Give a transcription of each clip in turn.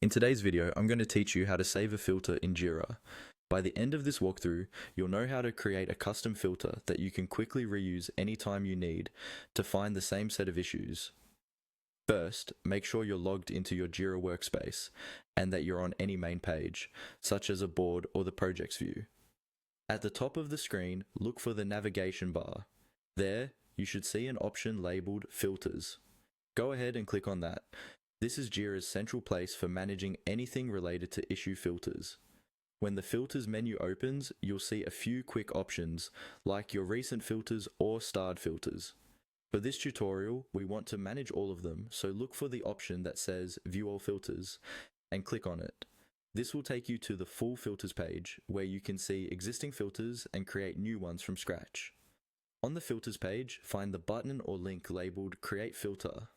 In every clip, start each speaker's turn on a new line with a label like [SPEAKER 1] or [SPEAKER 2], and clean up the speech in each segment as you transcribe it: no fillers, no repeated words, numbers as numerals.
[SPEAKER 1] In today's video, I'm going to teach you how to save a filter in Jira. By the end of this walkthrough, you'll know how to create a custom filter that you can quickly reuse anytime you need to find the same set of issues. First, make sure you're logged into your Jira workspace and that you're on any main page, such as a board or the projects view. At the top of the screen, look for the navigation bar. There, you should see an option labeled Filters. Go ahead and click on that. This is Jira's central place for managing anything related to issue filters. When the Filters menu opens, you'll see a few quick options, like your recent filters or starred filters. For this tutorial, we want to manage all of them, so look for the option that says View All Filters and click on it. This will take you to the full filters page, where you can see existing filters and create new ones from scratch. On the filters page, find the button or link labeled Create Filter.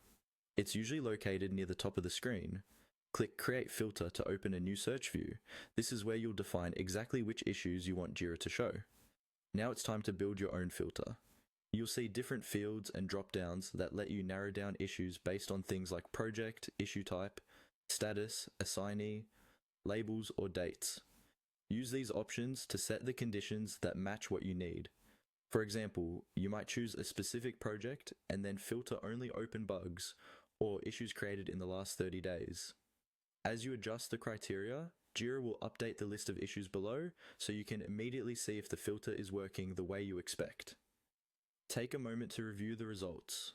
[SPEAKER 1] It's usually located near the top of the screen. Click Create Filter to open a new search view. This is where you'll define exactly which issues you want Jira to show. Now it's time to build your own filter. You'll see different fields and drop-downs that let you narrow down issues based on things like project, issue type, status, assignee, labels, or dates. Use these options to set the conditions that match what you need. For example, you might choose a specific project and then filter only open bugs or issues created in the last 30 days. As you adjust the criteria, Jira will update the list of issues below so you can immediately see if the filter is working the way you expect. Take a moment to review the results.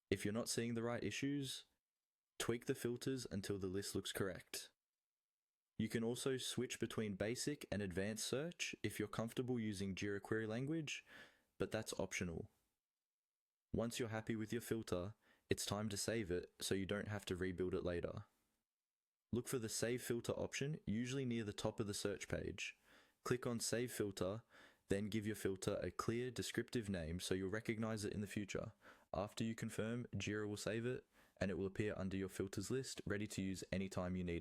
[SPEAKER 1] If you're not seeing the right issues, tweak the filters until the list looks correct. You can also switch between basic and advanced search if you're comfortable using Jira query language, but that's optional. Once you're happy with your filter, it's time to save it so you don't have to rebuild it later. Look for the Save Filter option, usually near the top of the search page. Click on Save Filter, then give your filter a clear, descriptive name so you'll recognize it in the future. After you confirm, Jira will save it, and it will appear under your filters list, ready to use anytime you need.